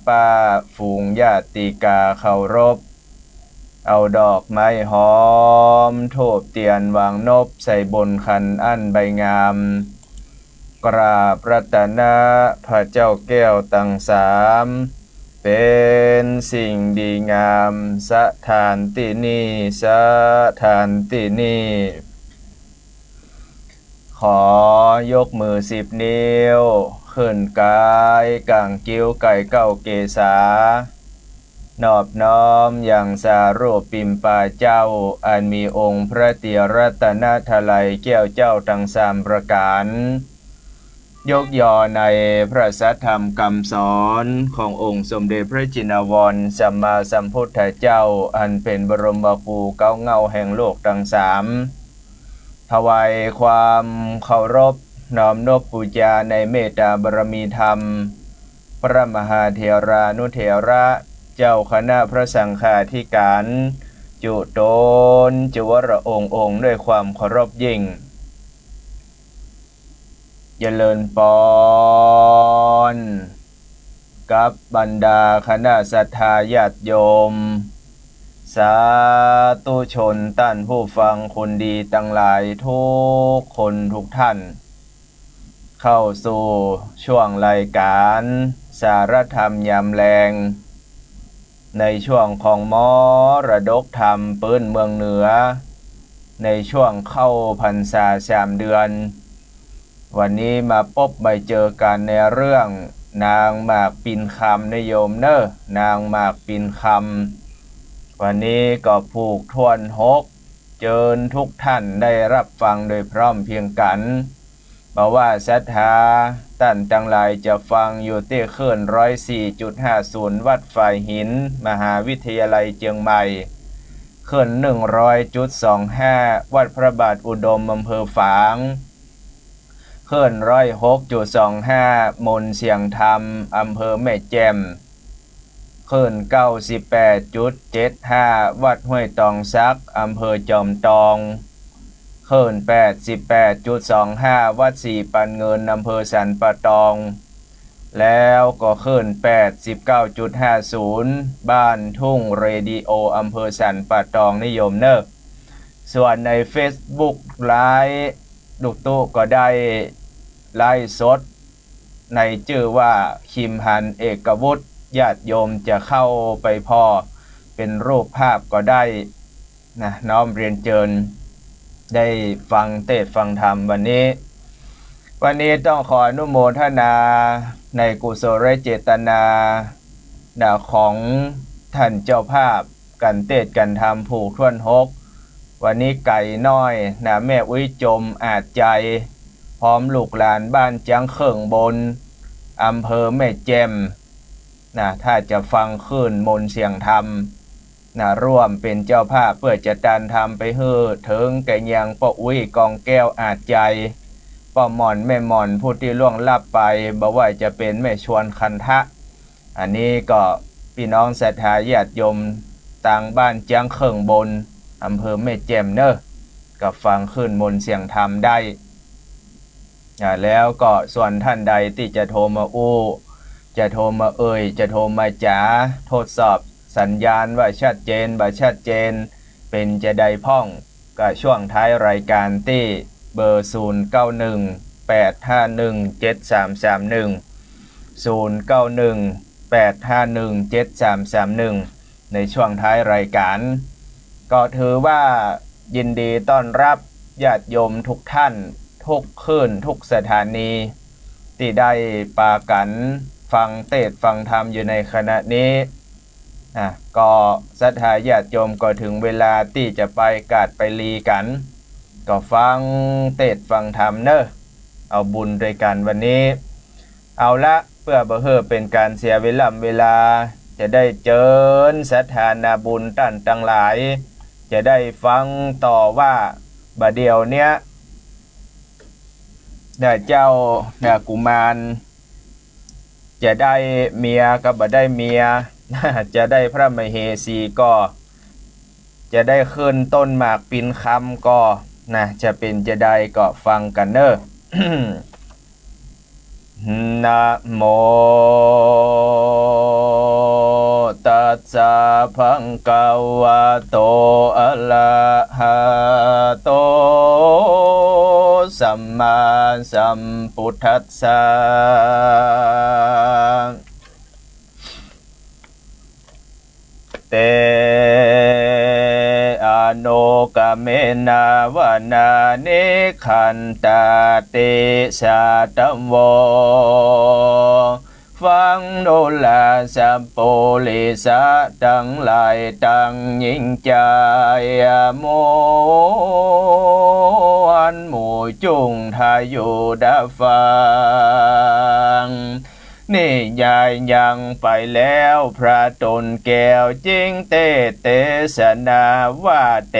ป้าฝูงญาติกาเคารพเอาดอกไม้หอมโทบเตียนวางนบใส่บนคันอั้นใบงามกราบรัตนะพระเจ้าแก้วตั้งสามเป็นสิ่งดีงามสถานที่นี้สถานที่นี้ขอยกมือ10 นิ้วขึ้นกายกางกิ้วไก่เก้าเกษานอบน้อมอย่างสารูปปิมปาเจ้าอันมีองค์พระเตียรัตนทลัยแก้วเจ้าทั้ง3ประการยกย่อในพระสัทธรรมคำสอนขององค์สมเด็จพระจินวรสัมมาสัมพุทธเจ้าอันเป็นบรมครูเก้าเงาแห่งโลกทั้ง3ถวายความเคารพน้อมนบบูชาในเมตตาบารมีธรรมพระมหาเถรานุเถระเจ้าคณะพระสังฆาธิการจุโตนจวรองค์ด้วยความเคารพยิ่งเจริญปอนกับบรรดาคณะศรัทธาญาติโยมสาธุชนท่านผู้ฟังคนดีทั้งหลายทุกคนทุกท่านเข้าสู่ช่วงรายการสารธรรมยามแรงในช่วงของมรดกธรรมปื้นเมืองเหนือในช่วงเข้าพรรษา3 เดือนวันนี้มาพบมาเจอกันในเรื่องนางหมากปิ่นคำนิยมเนอะนางหมากปิ่นคำวันนี้ก็ผูกทวน6เจิญทุกท่านได้รับฟังโดยพร้อมเพรียงกันบอกว่าศรัทธาท่านทั้งหลายจะฟังอยู่ที่คลื่น 104.50 วัดฝ่ายหินมหาวิทยาลัยเชียงใหม่คลื่น 100.25 วัดพระบาทอุดมอำเภอฝางคลื่น 106.25 มนเสียงธรรมอำเภอแม่แจ่มคลื่น 98.75 วัดห้วยตองซักอำเภอจอมทองคลื่น 88.25 วัดสีปันเงินอำเภอสันปะตองแล้วก็คลื่น 89.50 บ้านทุ่งเรดิโออำเภอสันปะตองนิยมเนอะส่วนใน Facebook ไลฟ์ลูกตู้ก็ได้ไลฟ์สดในชื่อว่าคิมฮันเอกวุฒิญาติโยมจะเข้าไปพอเป็นรูปภาพก็ได้นะน้อมเรียนเชิญได้ฟังเทศน์ฟังธรรมวันนี้ต้องขออนุโมทนาในกุศลเจตนาของท่านเจ้าภาพกันเทศน์กันธรรมผูกท่วน6วันนี้ไก่น้อยแม่อุ้ยจมอาจใจพร้อมลูกหลานบ้านจังเขิงบนอำเภอแม่แจ่มถ้าจะฟังคลื่นมนเสียงธรรมร่วมเป็นเจ้าภาพเพื่อจะดันทำไปให้ถึงแก่ยังป้าอุ้ยกองแก้วอาจใจป้าหม่อนแม่หม่อนผู้ที่ล่วงลับไปบอกว่าจะเป็นแม่ชวนคันทะอันนี้ก็พี่น้องศรัทธาญาติโยมต่างบ้านจังเขิงบนอำเภอแม่แจ่มเนอะก็ฟังคลื่นมนเสียงธรรมได้แล้วก็ส่วนท่านใดที่จะโทรมาจะโทรมาจะโทรมาจ๋าทดสอบสัญญาณว่าชัดเจนบ่ชัดเจนเป็นจะได้พ่องก็ช่วงท้ายรายการที่เบอร์0918517331ในช่วงท้ายรายการก็ถือว่ายินดีต้อนรับญาติโยมทุกท่านทุกคลื่นทุกสถานีที่ได้ปากันฟังเทศน์ฟังธรรมอยู่ในขณะนี้ก็ศรัทธาญาติโยมก็ถึงเวลาที่จะไปกาดไปลีกันก็ฟังเทศน์ฟังธรรมเนอะเอาบุญด้วยกันวันนี้เอาละเพื่อบ่ให้เป็นการเสียเวลาจะได้เจิญศรัทธานาบุญท่านทั้งหลายจะได้ฟังต่อว่าบัดเดี๋ยวเนี้ยเจ้ากุมารจะได้เมียกับบ่ได้เมียจะได้พระมเหสีก็จะได้ขึ้นต้นหมากปิ่นคำก็จะเป็นจะได้ก็ฟังกันเนอะ นะโม สะภะคะวะโตอะระหะโตสัมมาสัมพุทธัสสะเตอโนกะเมนาวนาเนขันตาเตสาตัมโวฟังโนลาสัพโปลิสะทั้งหลายตั้งยิ่งใจโมอันหมู่จุงทายุดาฟังนี่ยายยังไปแล้วพระตนแก้วจริงเตสนาว่าเต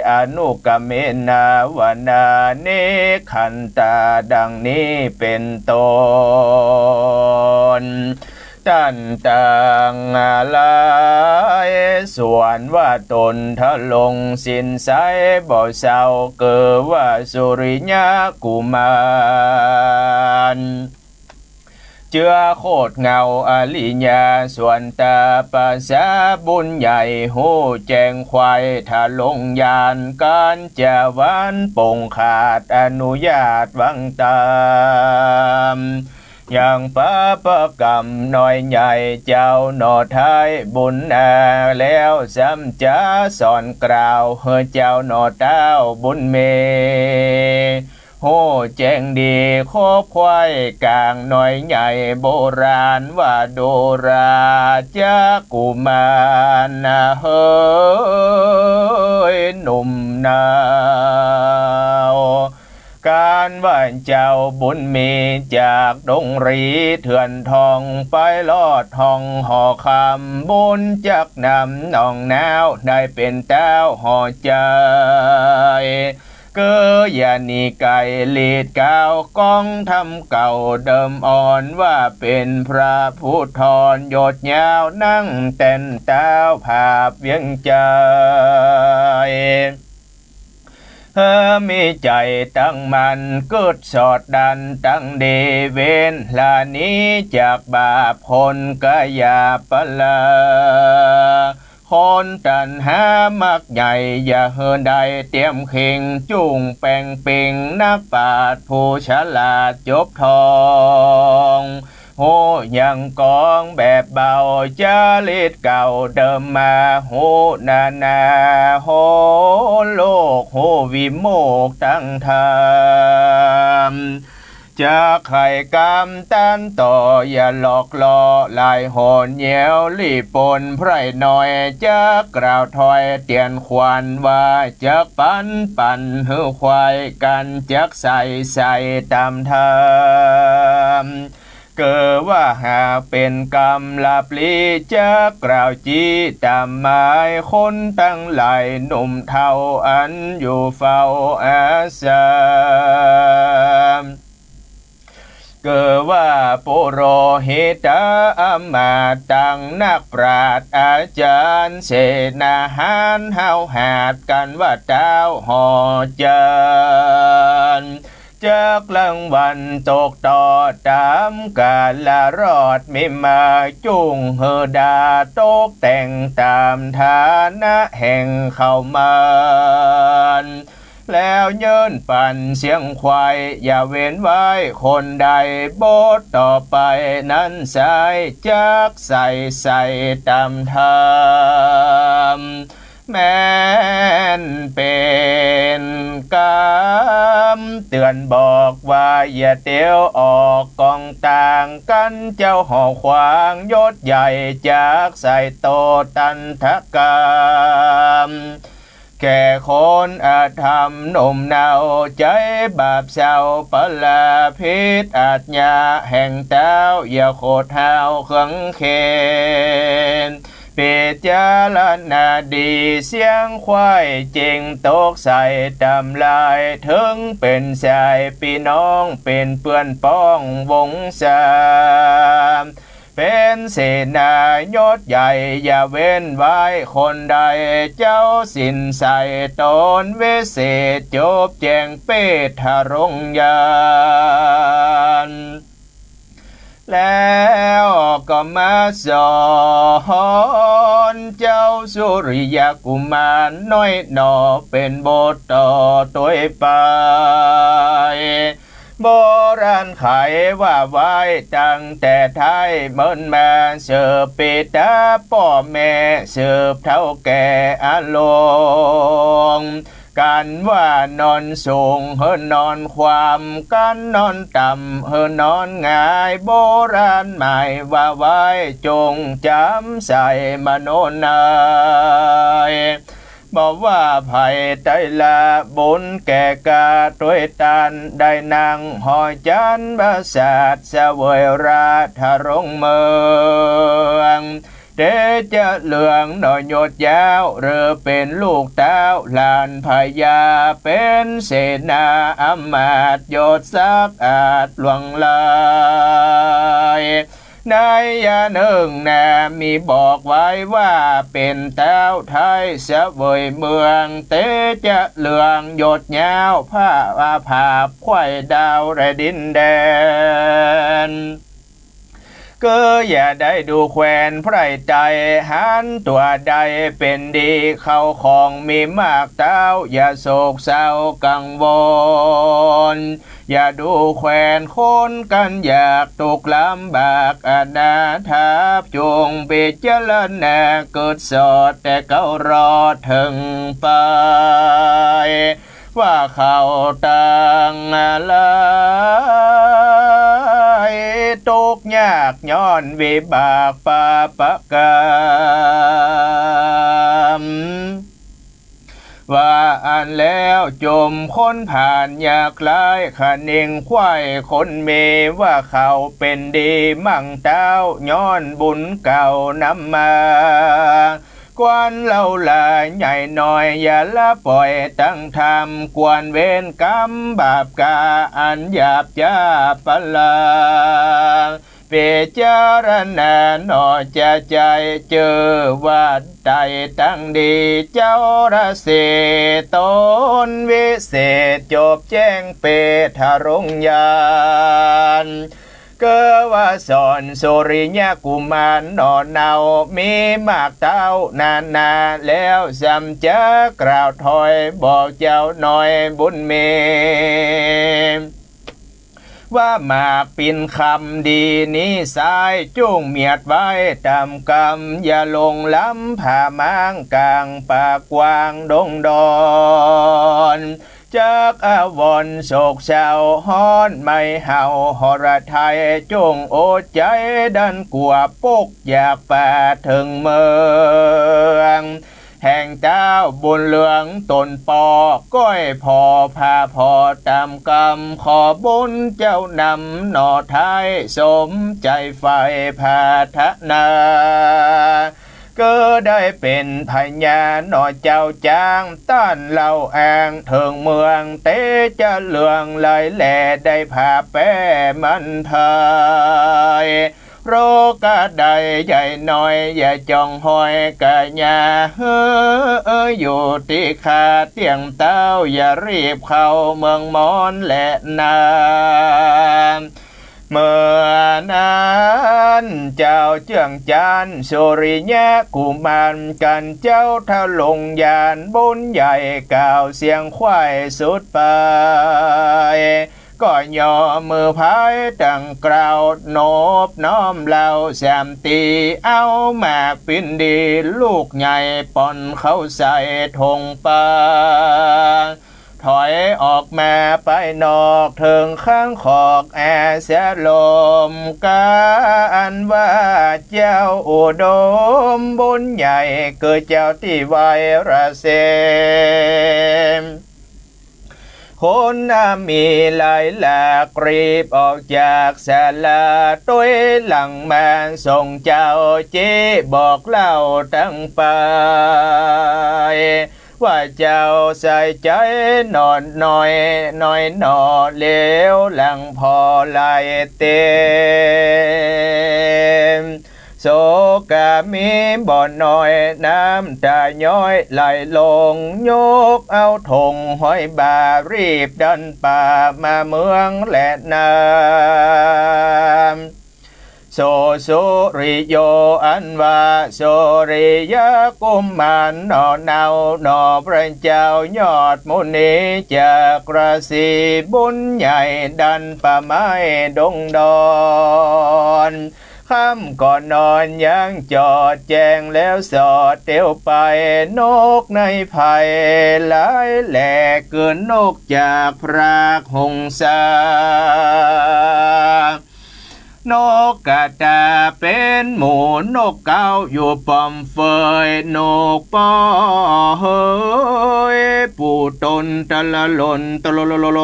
อนุกเมนาวนาเนขันตาดังนี้เป็นต้นตันตังอะไรส่วนว่าตนทะลงสินไซบ่เศร้าเกิดว่าสุริยะกุมารเจือโคตรเงาอลิญาส่วนตาภาษาบุญใหญ่หูแจงควายถ้าลงยานการจะวันปงขาดอนุญาตวังตามอย่างพระประกรรมน้อยใหญ่เจ้าหนอไทยบุญแล้วซ้ำจะสอนกล่าวเฮอเจ้าหนอเต้าบุญเมโหแจ้งดีครบควายกลางหน่อยใหญ่โบราณว่าโดราจะกุมารเฮ้ยหนุ่มนาวการว่าเจ้าบุญมีจากดงรีเถื่อนทองไปลอดห้องห่อคำบุญจักนำน้องนาวได้เป็นเต้าห่อใจเกยานีไก่ลีดก้าวกองทำเก่าเดิมอ่อนว่าเป็นพระพุทธรยดยาวนั่งเต้นเต้าภาพเวียงใจมีใจตั้งมันเกิดสอดดันตั้งเดเวนลานี้จากบาปคนกายาปลาคนตันหามักใหญ่อย่าเฮินใดเตรียมเข่งจุ่งแปงเป่งนักปราชญ์ผู้ฉลาดจบทองโหยังกองแบบเบาจาริตเก่าเดิมมาโหนาโหโลกโหวิโมกตั้งธรรมจะไข่กรรมตันต่ออย่าหลอกล่อลายหอนเหยียวรีปนไพร่หน่อยจะกล่าวถอยเตียนควันว่าจะปันหือควายกันจักใส่ตามธรรมเกิดว่าหากเป็นกรรมลาปลีจะกล่าวจีตามหมายคนตั้งหลายหนุ่มเทาอันอยู่เฝ้าอาสาเกิดว่าปุโรหิตอามาตังนักปราชญ์อาจารย์เสนาหารเฮาหาดกันว่าเจ้าห่อจานจากลังวันตกต่อตามกาลรอดไม่มาจุงเฮดาตกแต่งตามฐานะแห่งเข้ามาแล้วเยินปั่นเสียงควายอย่าเว้นไว้คนใดบทต่อไปนั้นสายจักใส่ตามธรรมแม้นเป็นกรรมเตือนบอกว่าอย่าเตียวออกกองต่างกันเจ้าห่อขวางยศใหญ่จากใส่โตตันทกรรมแก่คนอาธรรมหนุ่มเนาใจบาปเศร้าปลาพิษอาจญาแห่งเต้าอย่าโคตรเท้าเขืองเคนปิจารณาดีเสียงควายเจงตกใส่ตำลายถึงเป็นชายพี่น้องเป็นเพื่อนป้องวงศาเป็นเสนายศใหญ่อย่าเว้นไว้คนใดเจ้าสินใส่ตนเวเศษจบแจงเปทรงยานแล้วก็มาสอน อนเจ้าสุริยกุมารน้อยหนอเป็นบทต่อตัวไปโบราณไขว่าไว้ตั้งแต่ไทยเหมือนมาเสิร์ฟปิดาพ่อแม่เสิร์ฟเท่าแก่อาลงการว่านอนสูงเฮินอนความการนอนต่ำเฮินอนง่ายโบราณหมายว่าไว้จงจำใส่มโนนายบอกว่าไผ่ไตละบุญแก่กาตัวตันได้นางหอยจันบาศาสเสวยราธรงเมืองเดจะเหลืองหน่อยหยดยาวเรือเป็นลูกเต้าลานพญาเป็นเสนาอำมาตย์ยศศักดิ์อาจหลวงลายในยาหนึ่งนามีบอกไว้ว่าเป็นเต้าไทยเสวยเมืองเตจะเหลืองหยดยาวผ้าผาบควายดาวแรดินแดนก็อย่าได้ดูแควนไพรใจหันตัวใดเป็นดีเข้าของมีมากเต้าอย่าโศกเศร้ากังวลอย่าดูแควนคนกันอยากตกลำบากอนาถาจงเบิจารณาเกิดสอดแต่เขารอถึงไปว่าเขาตั้งอะไรตกยากย้อนวิบากปาปะกรรมว่าอันแล้วจมค้นผ่านอยากลายขันเองควายคนเมว่าเขาเป็นดีมั่งเต้าย้อนบุญเก่านำมากวนเล่าลาใหญ่หน่อยอย่าละปล่อยตั้งทำกวนเวรกรรมบาปกาอันหยาบจ้าปลาเปจารณาหนอจะใจเจอว่าใดตั้งดีเจ้าระเสตนวิเศษจบแจ้งเปทารงยานเกว่าสอนสุริยกุมารนอนเนามีมากเต้านาแล้วจำจะกล่าวถอยบอกเจ้าหน่อยบุญเมว่ามาปินคำดีนี้สายจุ้งเมียดไว้ตามกรรมอย่าลงล้ำผ่ามางกลางปากกว้างดงดอนจากอาวรโศกเศร้าฮ้อนไม่เห่าหรไทยจงโอดใจดันกลัวปุกอยากป่าถึงเมืองแห่งเจ้าบุญเหลืองตนปอก้อยพอพาพอตามกรรมขอบุญเจ้านำหน่อไทยสมใจไฟพาทนาก็ได้เป็นพญาหน่อเจ้าจ้างต้านเล่าแองเถิงเมืองเตจะเหลืองเลยแหล่ได้พาแป้มันพายโรกะใดใหญ่หน่อยอย่าจ้องหอยกะยาอยู่ที่ขาเตียงเต้าอย่ารีบเข้าเมืองมอนและนาเมื่อนั้นเจ้าเจืองจานสุริยะกุมารกันเจ้าทะลงยานบุญใหญ่กล่าวเสียงควายสุดไปก็ย่อมือพายตั้งกล่าวโนบน้อมเล่าแซมตีเอาแม่ปินดีลูกใหญ่ป่อนเขาใส่ธงปาถอยออกมาไปนอกเถิงข้างขอกแอเสียลมกันว่าเจ้าอุดมบุญใหญ่เกิดเจ้าที่ไวระเสมคนมีหลายหลากรีบออกจากศาลาตัวหลังมาส่งเจ้าเจ๊บอกเล่าตั้งไปว่าเจ้าใส่ใจนอนหน่อยหนอเลวหลังพอลายเต็มโศกามีบ่อนน้อยน้ำตาย้อยไหลลงยกเอาธงห้อยบารีบดันป่ามาเมืองและน้ำ โสสุริโยอันว่าโสริยกุมมารนอเนาหนอพระเจ้ายอดมุนีจากราศีบุญใหญ่ดันป่าไม้ดงดอนค่ำก่อนนอนยังจอดแจงแล้วสอดเตียวไปนกในไผ่หลายแหลกเกินนกจากพรากหงสานกกระตาเป็นหมูนกเก้าอยู่ปอมเฟยนกปอเฮยปู่ตนตะละหล่นตะละละล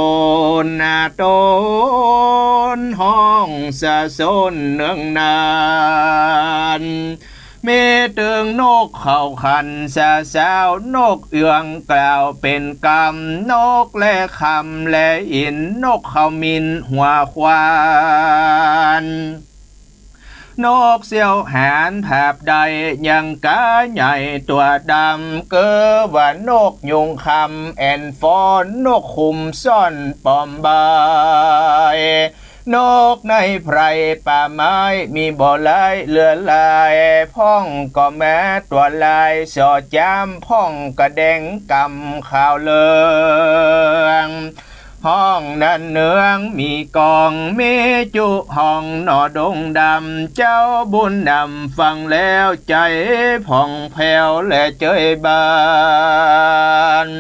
ะนาตนห้องสะสนเนืองนานมีตึงนกเขาขันสะสาวนกเอืองกล่าวเป็นกรรมนกและคำและอินนกเขามินหัวควานนกเสียวหานแผบใดยังกาใหญ่ตัวดำเกือว่านกยุงคำแอนฟอนนกคุมซ่อนปอมบายนกในไพรป่าไม้มีบ่อลายเลือลายพ่องก็แม้ตัวลายสอดจามพ่องกระเด้งกำข่าวเลืองห้องนั้นเนืองมีกองมีจุห้องหนอดงดำเจ้าบุญนำฟังแล้วใจผ่องแผ้วและเจยบาน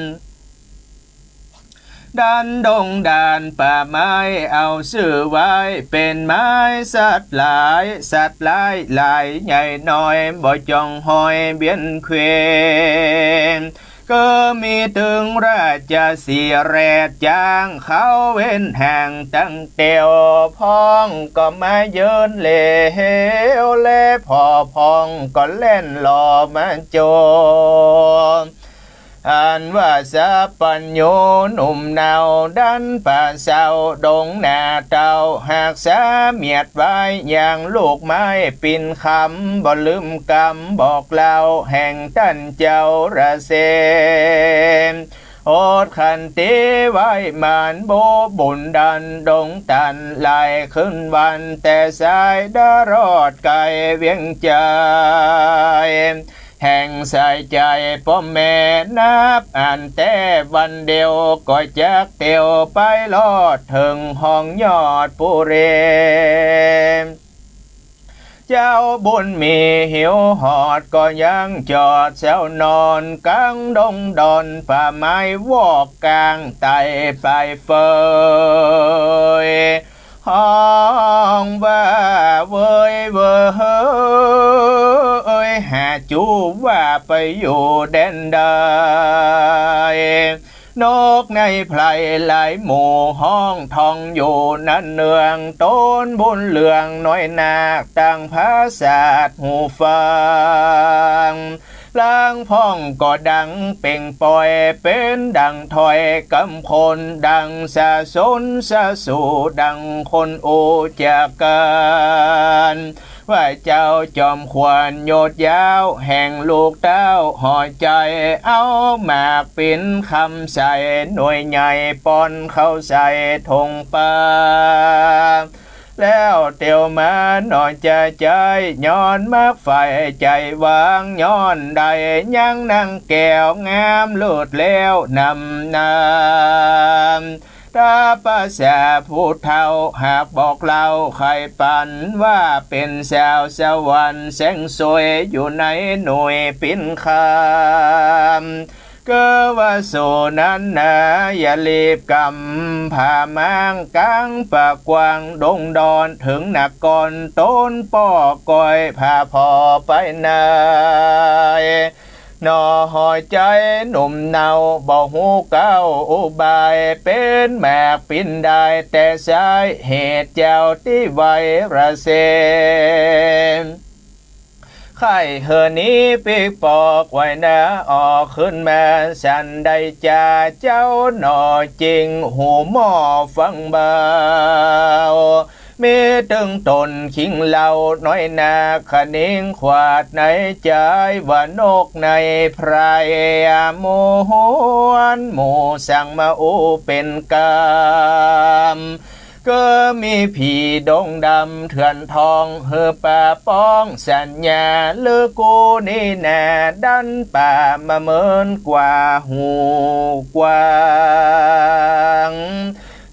ดันดงดานป่าไม้เอาชื่อไว้เป็นไม้สัตว์หลายสัตว์หลายหลายใหญ่น้อยบ่จองหอยเบียนเควงก็มีถึงราชสีแรดจางเขาเว้นแห่งตั้งเตียวพ้องก็มาเยินเลวเล่พอพองก็เล่นหล่อมาโจอันว่าสะปัญโยหนุ่มนาวดันป่าเศร้าดงนาเต่าหากสาเมียดไว้อย่างลูกไม้ปิ่นคำบ่ลืมกำบอกเล่าแห่งท่านเจ้าระเซนโอดขันตีไว้มานโบบุญดันดงตันไหลขึ้นวันแต่สายดารอดไกลเวียงใจแห่งใส่ใจพ่อแม่นับอ่านแต่วันเดียวก็จักเตียวไปลอดถึงห้องยอดปุเรเจ้าบุญมีหิวหอดก็ยังจอดเซวนอนกลางดงดอนป่าไม้วอกกลางไต่ไปเฟยห้องว่าเว้ยเว้ยหาจูว่าไปอยู่แดนใดนกในไพรหลายหมู่ห้องทองอยู่นั่นเนืองต้นบุญเหลืองน้อยนาคต่างภาษาหูฟังล้างพ่องก็ดังเป่งปล่อยเป็นดังถอยกำคนดังสะสนสะสู่ดังคนโอจากกันว่าเจ้าจอมขวัญโยดยาวแห่งลูกเต้าห่อใจเอาหมากปิ่นคำใส่หน่วยใหญ่ปอนเข้าใส่ธงปาแล้วเตียวมาหน่อยจะใจย้อนมากไฟใจวางย้อนใดยังนั่งแก้วงามเลือดแล้วนำนามถ้าภาษาผู้เฒ่าหากบอกเล่าใครปันว่าเป็นสาวสวรรค์แสงสวยอยู่ในหน่วยปิ่นคำก็ว่าโซนั้นนะอย่ารีบกำผ่ามางกลางปากกว้างดงดอนถึงหนักก่อนต้นป้อกอยพาพอไปนายนอหอยใจหนุ่มเนาบอกหูเก้าอุบายเป็นแมกปินได้แต่สายเหตุเจ้าที่ไวระเซนไข่เฮนี้ปีกปอกไว้นะออกขึ้นมาสันใดจ่าเจ้าหน่อจริงหูหม้อฟังเบามีตึงตนขิงเหล่าน้อยนาขนิ่งขวาดในใจว่านกในไพรหมูหวนหมูสั่งมาอูเป็นกามก ก็มีผีดงดำเถื่อนทองเฮือป่าป้องสัญญาเลือกูนี่แน่ดันป่ามาเมินกว่าหูกว้าง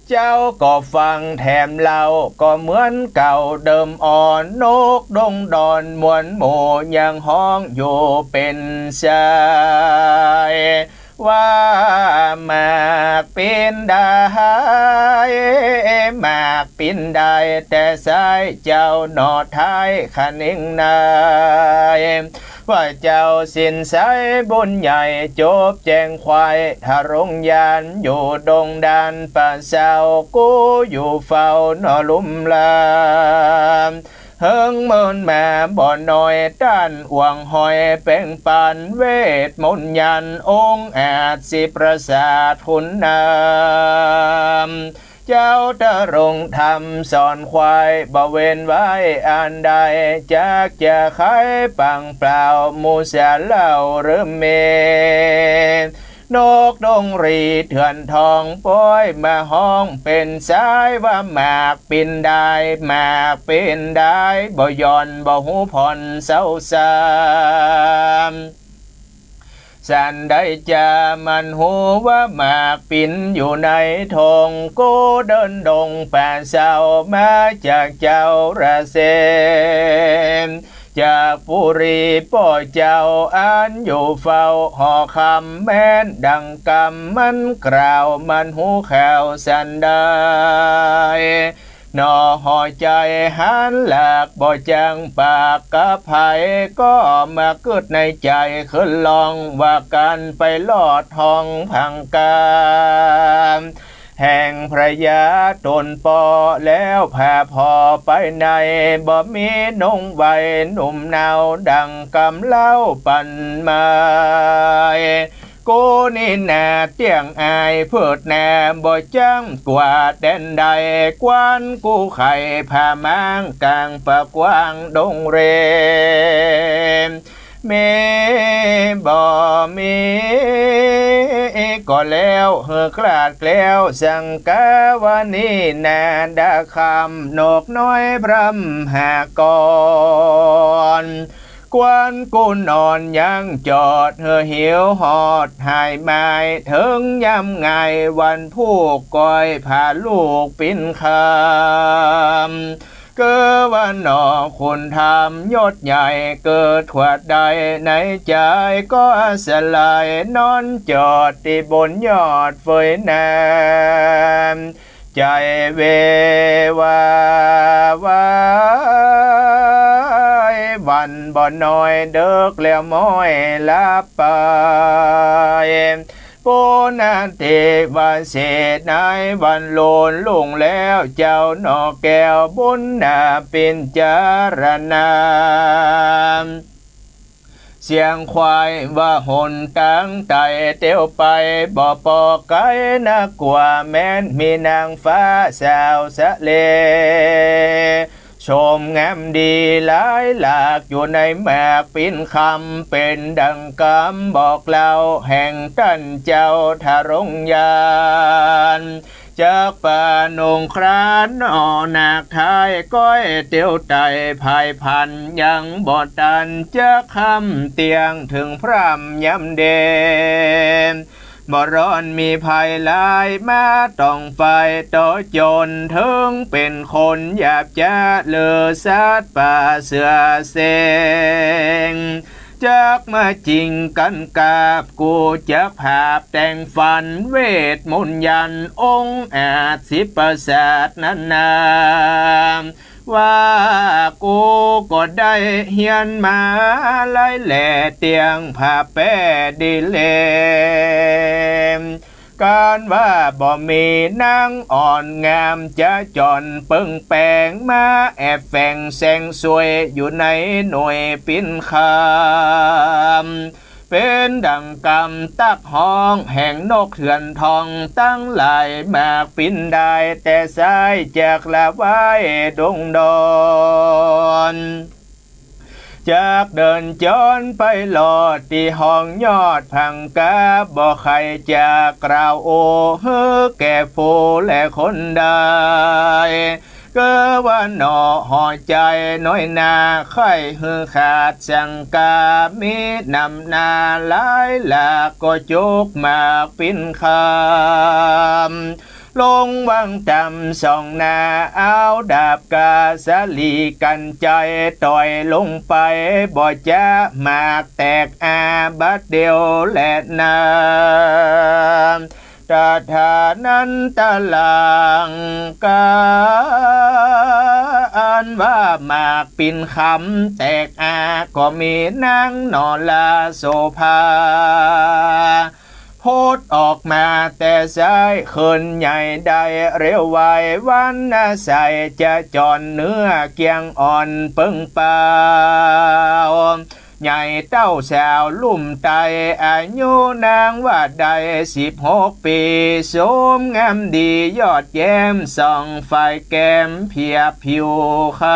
เจ้าก็ฟังแถมเราก็เหมือนเก่าเดิมอ่อนนกดงดอนมวนหมู่ยังห้องอยู่เป็นชายว่าหมากปินได้หมากปินได้แต่สายเจ้าหนอท้ายขันิ่งนายว่าเจ้าสินสายบุญใหญ่จบแจงควายทารงยานอยู่ดงดานป่าเศร้ากูอยู่เฝ้าหนอลุ่มลามเฮิงเมินแม่บ่อนน้อยด้านหวังหอยแป้งปานเวทมนต์ยันองค์อาจสิประสาททุนนามเจ้าตะรงทำสอนควายบ่เว้นไว้อันใดจากจะขายปังเปล่ามูเสียเล่าหรือเมนกดงรีเถื่อนทองป้อยมาห้องเป็นสายว่าหมากปินได้หมากปินได้บ่ย่อนบ่หูผ่อนเศร้าสามสันได้จะมันหูว่าหมากปินอยู่ในทงโกเดินดงป่าเศร้ามาจากเจ้าระเซมจากปุรีป่อเจ้าอันอยู่เฝ้าหอคำแม่นดังกำมันกล่าวมันหูแขวสันได้นอหอใจหันหลากบ่จังปากกะไผก็มาเกิดในใจขึ้นลองว่ากันไปลอดห้องพังกามแห่งพระยาตนปอแล้วพาพอไปในบ่มีนงใบหนุ่มนาวดังกำเล่าปันมากูนี่นาเตียงอายเพิดแน่บ่จังกว่าแดนใดกวนกูไข่พามางกลางปะกว้างดงเรมเมบ่มีก็แล้วเฮือกลาดแกล้วสังกาวานีนาดาคำนกน้อยพรำหากรกวนกูนอนยังจอดเธอหิวหอดหายไม้ถึงยำไงวันผู้ก้อยพาลูกปิ้นคำเกิดวันหนอคุณทำยศใหญ่เกิดถวดใดในใจก็สลายนอนจอดที่บนยอดเฟยน้ำใจเววาวายวันบ่น้อยเดิกแล้วม้อยลับไปปูนาเทวาเศษนายวันโลนลุงแล้วเจ้าหนอแก้วบุญนาเป็นจารณาเสียงควายว่าหนตั้งใจเตียวไปบ่ปอไกลนักกว่าแม้นมีนางฟ้าสาวสะเลชมงามดีหลายหลากอยู่ในแมกปินคำเป็นดังกำบอกเล่าแห่งตันเจ้าทารงยานจากป่านงครานอ่อนาคทายก้อยเตียวไตภายพันยังบอดตันจะคำเตียงถึงพร่ำยำเดมบ่ร้อนมีภัยลายมาต้องไฟต่อจนถึงเป็นคนหยาบจ้าเลือสัตว์ป่าเสือเสงจากมาจริงกันกาบกูจะภาพแต่งฝันเวทมนต์ยันองค์อาจสิประสาทนั้นนาว่ากูก็ได้เฮียนมาไล่แหล่เตียงผ้าแป้ดีเลมการว่าบ่มีนางอ่อนงามจะจอนปึ้งแปงมาแอบแฝงแสงสวยอยู่ในหน่วยปินคำเป็นดังกำตักห้องแห่งนกเถื่อนทองตั้งหลายมากปินได้แต่สายจากละไว้ดงดอน จากเดินจนไปหลอดที่ห้องยอดพังกาบ่ใครจะกล่าวโอ้เฮ้อแก่ผู้และคนใดก็ว่าหนอห่อใจน้อยนาไข่หือขาดสังกามีนำนาหลายหลากก็จุกมากปินคำลงวังจำส่องนาเอาดาบกาสาลีกันใจต่อยลงไปบ่จะมากแตกอาบัดเดียวและนาตาทานันตะลังกาอันว่ามากปินคำแตกอาก็มีนางนอลาโสภาโพดออกมาแต่สายคืนใหญ่ได้เร็วไววันอาศัยจะจอนเนื้อเกียงอ่อนเปิงเปล่าใหญ่เต้าสาวลุ่มไตอายุนางว่าได้16 ปีสมงามดียอดแย้มส่องไฟแก้มเพียบผิวคำ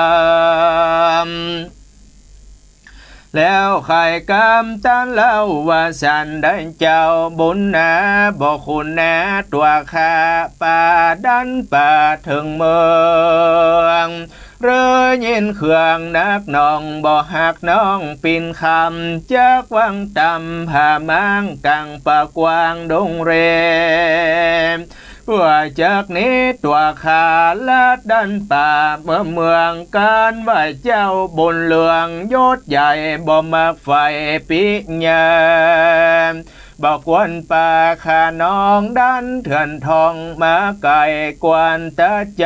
แล้วใครกำตันเล่าว่าสันได้เจ้าบุญนาบอกคุณนาตัวข้าป่าดันป่าถึงเมืองเรือยินเครื่องนักน้องบ่หักน้องปินคำจากวังตำผามังกังปากวางดงเรว่าจากนี้ตัวขาลาดดันป่าเมืองการว่าเจ้าบุญเลืองยศใหญ่บ่มักไฟปิญาบอกวนป่าขาน้องดันเถื่อนทองมาไก่กวนตาใจ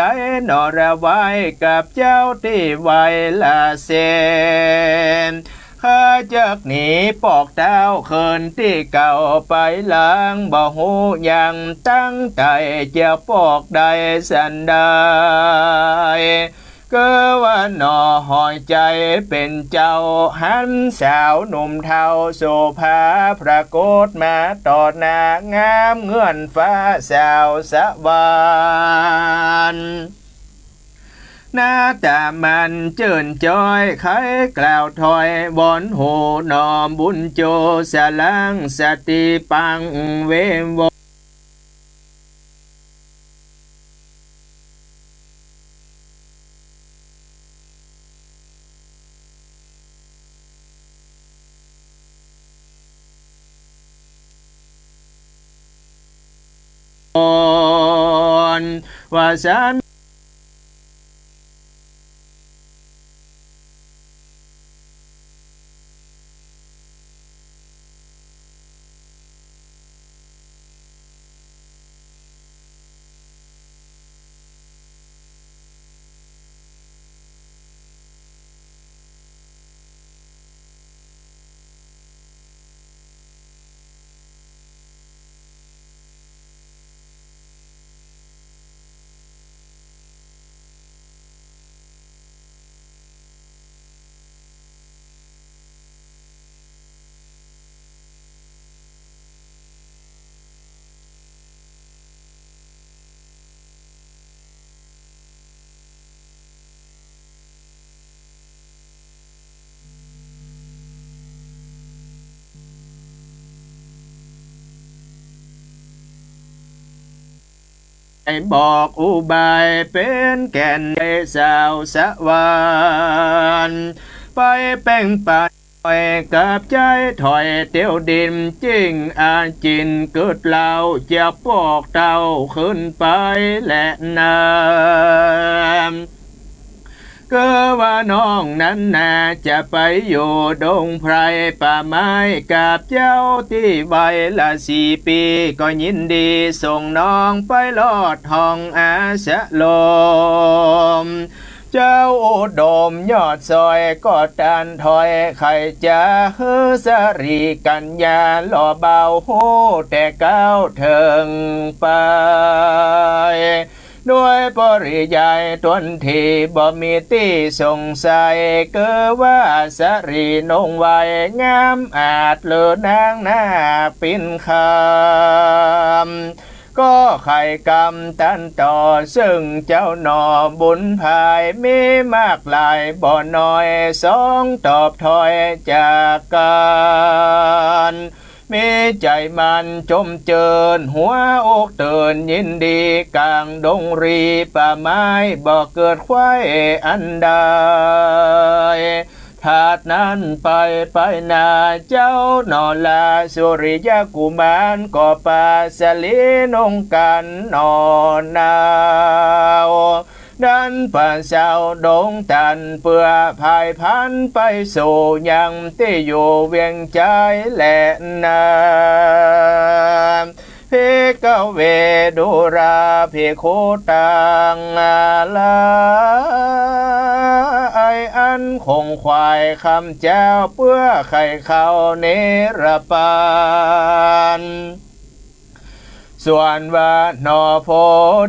นอระไว้กับเจ้าที่ไว้ละเซนข้าจากหนีปอกเต้าเขินที่เก่าไปล้างบ่หูยังตั้งใจจะปอกได้สันได้ก็ว่าหนอหอยใจเป็นเจ้าหันสาวหนุ่มเทาโสภาปรากฏมาต่อหน้างามเงื่อนฟ้าสาวสวรรค์หน้าตามันเจินจอยไข่กล่าวถอยบอนโหนอมบุญโจสลังสติปังเวมว่าสันบอกอุบายเป็นแก่นในสาวสวรรค์ไปแป้งปาถอยกับใจถอยเตียวดินจริงอาจินเกิดเล่าจะปอกเต้าขึ้นไปและน้ำก็ว่าน้องนั้นน่าจะไปอยู่ดงไพรป่าไม้กับเจ้าที่ใบละ4 ปีก็ยินดีส่งน้องไปลอดห้องอาสะลมเจ้าโอดมยอดซอยก็ดันถอยใครจะฮือสรีกัญญาหล่อเบาโหแต่ก้าวเถิงไปด้วยปริยายตนที่บ่มีที่สงสัยเกิดว่าสรีนงไว้งามอาจเลือนางหน้าปินคำ ก็ไข่กรรมตันต่อซึ่งเจ้าหนอบุญภายมีมากหลายบ่อน้อยสองตอบถอยจากกันมีใจมันจมเจินหัวอกเตือนยินดีกลางดงรีป่าไม้บ่เกิดควายอันใดถาดนั้นไปนาเจ้าหนอลาสุริยกุมารก็ปาสลีนงกันนอนนาวดันป่าเศร้าดงตันเพื่อภายพันไปสู่ยังที่อยู่เวียงใจและนาพิกเวดุราภิกขุตังลาไออันคงควายคำเจ้าเพื่อไข่เขาเนรปานส่วนว่านอโพ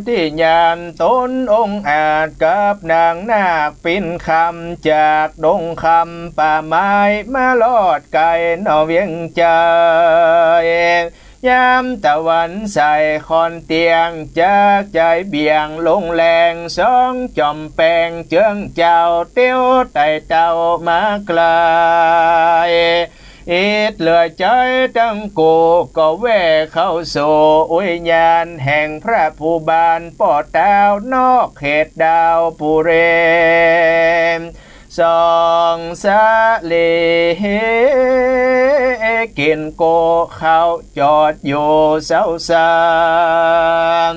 ธิญาณตนองค์อาจกับนางนาคปินคำจากดงคำป่าไม้มาลอดไก่นอเวียงใจยามตะวันใส่คอนเตียงจากใจเบี่ยงลงแรงสองจอมแปงเจืองเจ้าเตี้ยวไต่เต้ามาไกลอิดเหลือใจตั้งกูก็แว่เข้าสู่อุญญาณแห่งพระผู้บานปอดดาวนอกเขตดาวปุเรมสองสะเลกินโกเขาจอดอยู่เสาสาม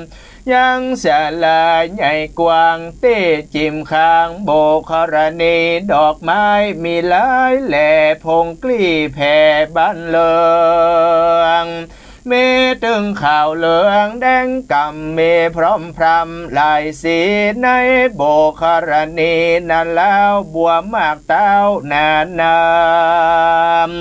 ยังสาลาใหญ่กว้างเต้จิมข้างโบกรณีดอกไม้มีหลายแหล่พงกลี้แผ่บ้านเลืองเมตึงข่าวเหลืองแดงกำเมพร้อมพรำลายสีในโบกรณีนั่นแล้วบัวมากเต้านานาม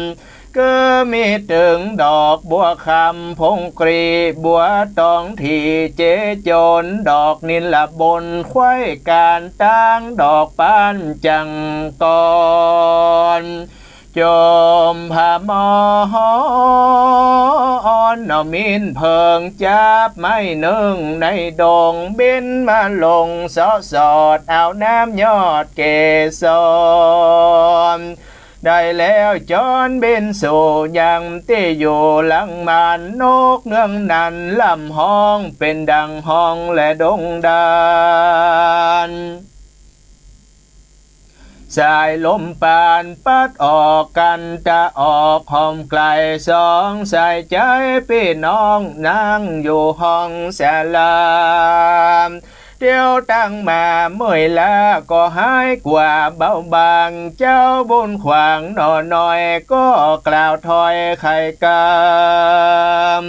ก็มีถึงดอกบัวคำพงกรีบัวตองที่เจโจนดอกนิลบนควายการตั้งดอกปานจังกอนจมพามอนนมินเพิงจับไม่หนึ่งในดงบินมาลงสอสอดเอาน้ำยอดเกสรได้แล้วจอนบินสู่ยังที่อยู่หลังมันนกเนื่องนั้นลำห้องเป็นดังห้องและดงดานสายลมปานปัดออกกันจะออกห้องไกลสองสายใจพี่น้องนั่งอยู่ห้องศาลาเดี๋ยวตั้งมาเมื่อยละก็หายกว่าเบาบางเจ้าบุญขวางหน่อน้อยก็กล่าวถอยไข่กาม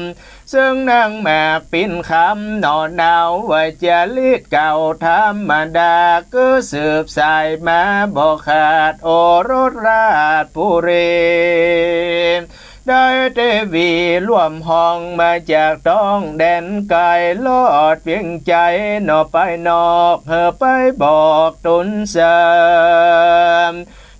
ซึ่งนางแม่ปินคำหน่อหนาวว่าจะลีดเก่าธรรมดาก็สืบสายมาบอกขาดโอรสราชปุเรได้เทวีร่วมห้องมาจากต้องแดนไกลลอดเพียงใจนอไปนอกเธอไปบอกตุนเสม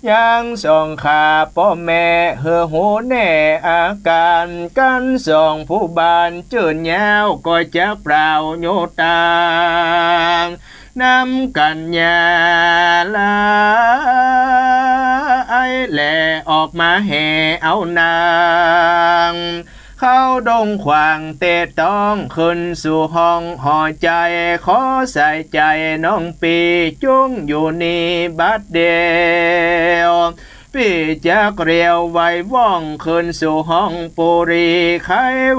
ยังส่องขาพ่อแม่เหือหูแน่อาการกันส่องผู้บานเจือนยาวก็จะเปล่าโยตางน้ำกันยาลาไอแหล่ออกมาแห่เอานางเข้าดงขวางเตะต้องขึ้นสู่ห้องห่อใจขอใส่ใจน้องปีจุ้งอยู่นี่บัดเดียวพี่จะเกลียวไว้ว่องขึ้นสู่ห้องปุรีไข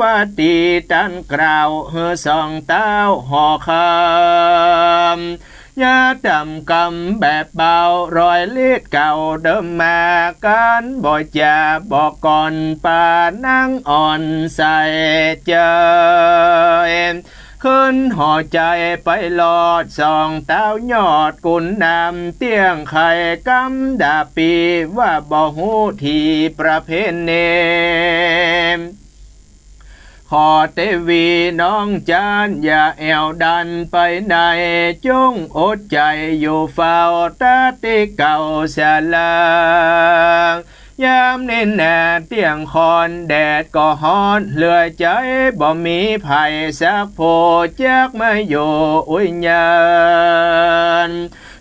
ว่าตีตันกล่าวเฮือสองเต้าห่อคำยาดำกำแบบเบารอยเลีดเก่าเดิมมากันบ่จะบอกก่อนป่านั่งอ่อนใส่เจอขึ้นห่อใจไปลอดส่องเต้ายอดกุนนำเตี้ยงไข่กำดาปีว่าบ่หูที่ประเพณีขอเทวีน้องจานอย่าแอวดันไปไหนจงอดใจอยู่เฝ้าตาติเก่าสลาง ยามนี้แน่เตียงคอนแดดก็ฮ้อนเหลือใจบ่มีไผสักโพจักมาอยู่อุ้ยยาน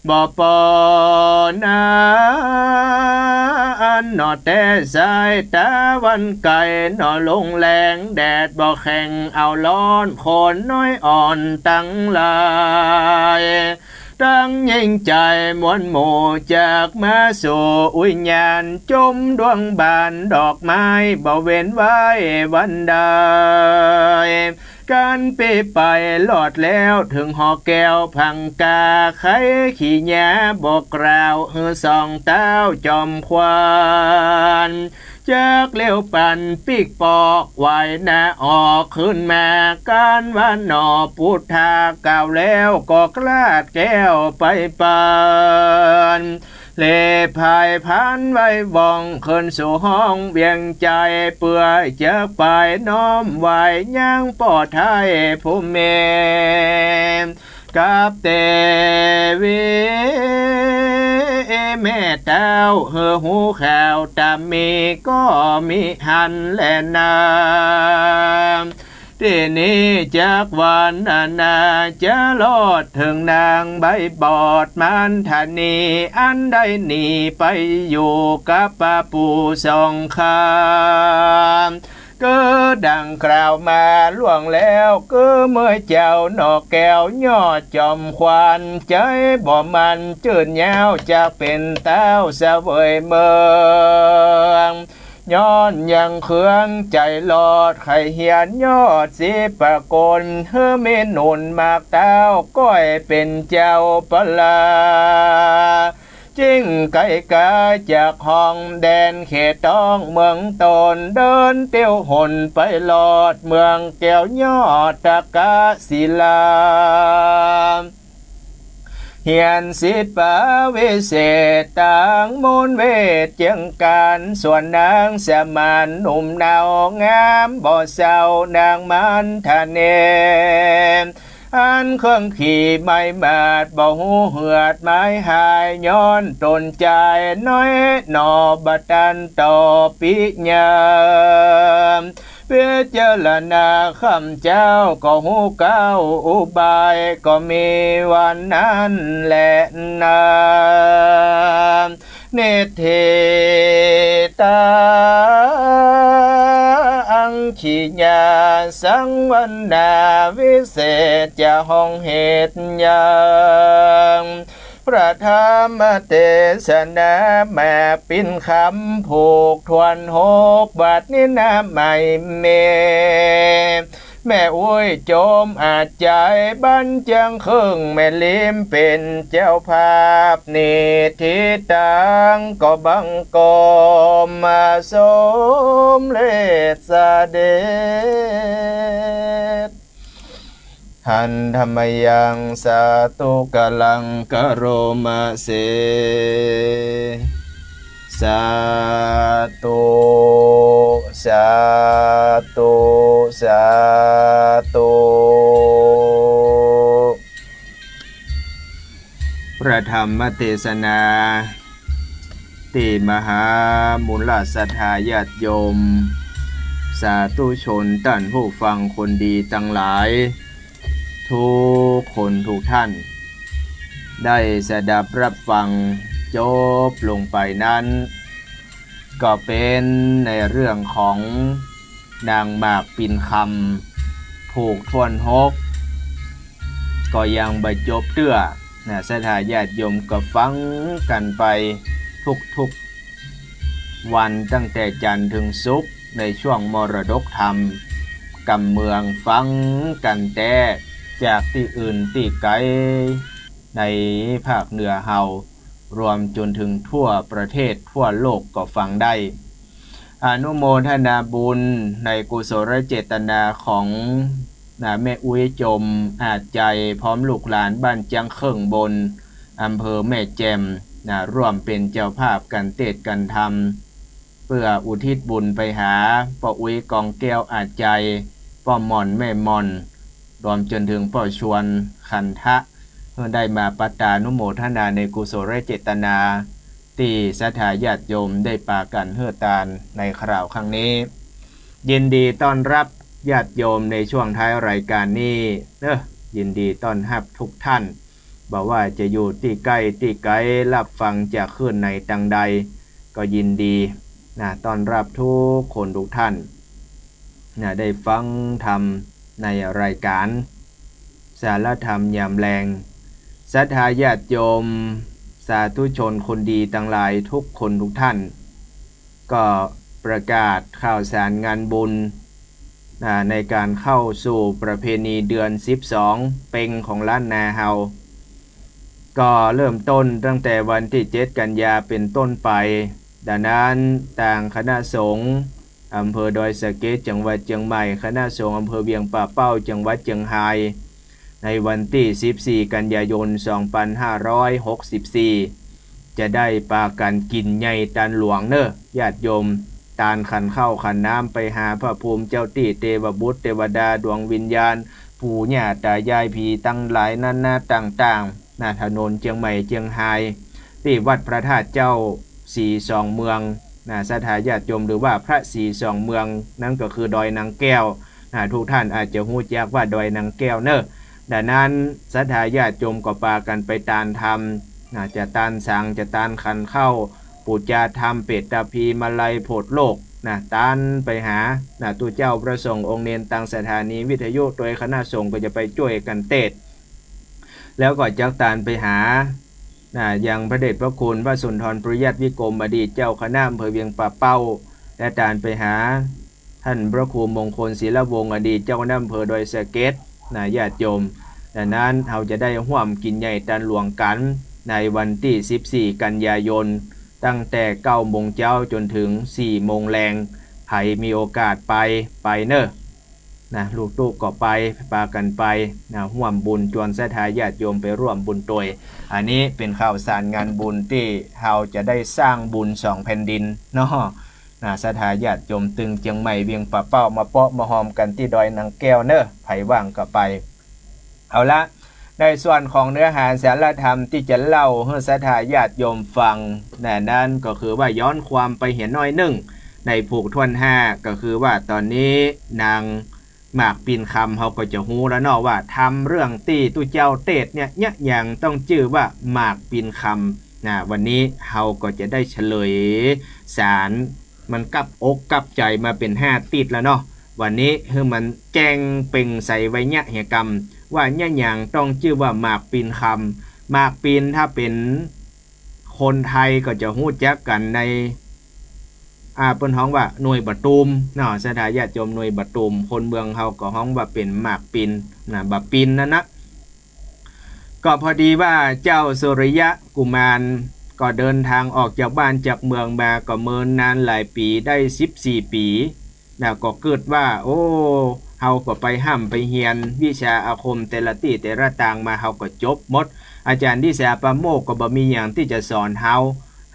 บ่ปอนาอันนอแต่สายตาวันไก่นอลงแรงแดดบ่แข็งเอาร้อนคนน้อยอ่อนตั้งหลายตั้งยิ่งใจมวลหมู่จากมาสู่อุญญาณจมดวงบานดอกไม้บ่เว้นไว้วันใดการไปไปหลอดแล้วถึงหอแก้วพังกาไข่ขี้แยบอกกล่าวสองเต้าจอมควานจากเลี้ยวปั่นปีกปอกไหวหน้าออกขึ้นมาการวันหนอพุทธาก่าวแล้วก็กลาดแก้วไปปานเล่พายพันไว้ว่องขึ้นสู่ห้องเวียงใจเปื่อยเจอไปน้อมไหวย่างปอดไทยผู้เมกับเตวีแม่เต้าหูข่าวตามมีก็มีหันและนาที่นี้จากวันนาจะลอดถึงนางใบบอดมันธานีอันได้หนีไปอยู่กับป้าปู่สองคามก็ดังกล่าวมาล่วงแล้วก็เมื่อเจ้าหนอกแก้วยอดจอมควันใจบ่มันจืดยาวจะเป็นเต้าเสวยเมืองย้อนยังเครื่องใจหลอดไข่เหียนยอดสิปะกลเฮือเมนุนมากเต้าก้อยเป็นเจ้าปลาจิ้งไก่กาจากห้องแดนเขตต้องเมืองตนเดินเตี้ยวหนไปหลอดเมืองแก้วยอดตะกาศิลาเฮียนศิษย์ปาวิเศษต่างมูลเวทเจียงการส่วนนางสมานหนุ่มเนางามบ่เศร้านางมันทะเนอันเครื่องขี่ไม่มาดบ่หูเหือดไม้หายย้อนตนใจน้อยหนอบัตันต่อปิญาเพื่อเจรณาคำเจ้าก็หูเก้าอุบายก็มีวันนั้นแหละนาเนเทตาอังขีญาสังวันนาวิเศษจะห้องเหตุยังพระธรรมเทศนาแม่ปิ่นคำผูกทวนหกบาทนี้น้ำไม่เมแม่อุ้ยโจมอาจใจบันจังครึ่งแม่ลิมเป็นเจ้าภาพนิทิตังก็บังกมมาสมเลสเดชหันธรรมยังสาตุกลังกโรมาเสสาธุสาธุสาธุพระธรรมเทศนาติมหามูลศรัทธาญาติโยมสาธุชนท่านผู้ฟังคนดีทั้งหลายทุกคนทุกท่านได้สดับรับฟังจบลงไปนั้นก็เป็นในเรื่องของนางหมากปิ่นคำผูกทวนหกก็ยังบรรจบเตื้อศรัทธาญาติโยมก็ฟังกันไปทุกๆวันตั้งแต่จันทร์ถึงศุกร์ในช่วงมรดกธรรมกำเมืองฟังกันแต่จากที่อื่นที่ไกลในภาคเหนือเฮารวมจนถึงทั่วประเทศทั่วโลกก็ฟังได้อนุโมทนาบุญในกุศลเจตนาของแม่อุ้ยจมอาจใจพร้อมลูกหลานบ้านจังเขิงบนอำเภอแม่แจ่มร่วมเป็นเจ้าภาพกันเทศน์กันธรรมเพื่ออุทิศบุญไปหาป้าอุ้ยกองแก้วอาจใจป้าหม่อนแม่หม่อนรวมจนถึงป้าชวนขันทะได้มาปตานุโมทนาในกุศลเจตนา ตีศรัทธาญาติโยมได้ปากันเฮือตานในคราวครั้งนี้ยินดีต้อนรับญาติโยมในช่วงท้ายรายการนี้ยินดีต้อนรับทุกท่านบอกว่าจะอยู่ที่ใกล้ที่ไกลรับฟังจากคลื่นในตังใดก็ยินดีต้อนรับทุกคนทุกท่านได้ฟังธรรมในรายการสารธรรมยามแรงศรัทธาญาติโยมสาธุชนคนดีทั้งหลายทุกคนทุกท่านก็ประกาศข่าวสารงานบุญในการเข้าสู่ประเพณีเดือน12เป็งของล้านนาเฮาก็เริ่มต้นตั้งแต่วันที่7กันยาเป็นต้นไปดังนั้นต่างคณะสงฆ์อำเภอดอยสะเก็ดจังหวัดเชียงใหม่คณะสงฆ์อำเภอเวียงป่าเป้าจังหวัดเชียงรายในวันที่14กันยายน2564จะได้ปากันกินใหญ่ตันหลวงญาติโยมตานขันเข้าขันน้ำไปหาพระภูมิเจ้าตี้เทวบุตรเทวดาดวงวิญญาณปู่ย่าตายายผีตั้งหลายนานาต่างๆถนนเชียงใหม่เชียงรายที่วัดพระธาตุเจ้าสีสองเมืองศรัทธาญาติโยมหรือว่าพระสีสองเมืองนั่นก็คือดอยนางแก้วทุกท่านอาจจะฮู้จักว่าดอยนางแก้วดังนั้นศรัทธาญาติโยมก็ปากันไปตานธรรมจะตานสังจะตานขันเข้าปูจาธรรมเปตตาพีมาลัยโพธโลกตานไปหาตัวเจ้าพระสงฆ์องค์เนนตังสถานีวิทยุโดยคณะสงฆ์ก็จะไปช่วยกันเทศแล้วก็จักตานไปหาอย่างพระเดชพระคุณพระสุนทรปริยัติวิกรมอดีตเจ้าคณะอำเภอเวียงป่าเป้าและตานไปหาท่านพระครูมงคลศิลวงศ์อดีตเจ้าคณะอำเภอดอยสะเก็ดญาติโยมดังนั้นเราจะได้ร่วมกินใหญ่ตันหลวงกันในวันที่14กันยายนตั้งแต่9 โมงเช้าจนถึง4 โมงแรงใครมีโอกาสไปลูกตู้ก็ไปปากันไปร่วมบุญจวนศรัทธาญาติโยมไปร่วมบุญตัวยอันนี้เป็นข่าวสารงานบุญที่เราจะได้สร้างบุญ2 แผ่นดินศรัทธาญาติโยมตึงเชียงใหม่เวียงป่าเป้ามาเปาะมาหอมกันที่ดอยนางแก้วไผว่างก็ไปเอาละในส่วนของเนื้อหาสาระธรรมที่จะเล่าให้ศรัทธาญาติโยมฟังนั้นก็คือว่าย้อนความไปเห็นน้อยหนึ่งในผูกทวน5ก็คือว่าตอนนี้นางหมากปีนคำเขาก็จะฮู้แล้วว่าทำเรื่องตีตุเจ้าเตดเนี่ยอย่างต้องชื่อว่าหมากปีนคำวันนี้เขาก็จะได้เฉลยสารมันกับอกกับใจมาเป็น5ติดแล้ววันนี้คือมันแจ้งเป่งใส่ไว้เหตุกรรมว่าอย่างต้องชื่อว่าหมากปีนคำหมากปีนถ้าเป็นคนไทยก็จะฮู้จักกันในเปิ้นฮ้องว่าหน่วยบะตูมศรัทธาญาติโยมหน่วยบะตูมคนเมืองเฮาก็ฮ้องว่าเป็นหมากปีนบะปีนนั่นก็พอดีว่าเจ้าสุริยะกุมารก็เดินทางออกจากบ้านจากเมืองมาก็เมินนานหลายปีได้14 ปีก็เกิดว่าเฮาก็ไปห้ำไปเฮียนวิชาอาคมแต่ละที่แต่ละต่างมาเฮาก็จบหมดอาจารย์ที่แสปะโมกก็บ่มีอย่างที่จะสอนเฮ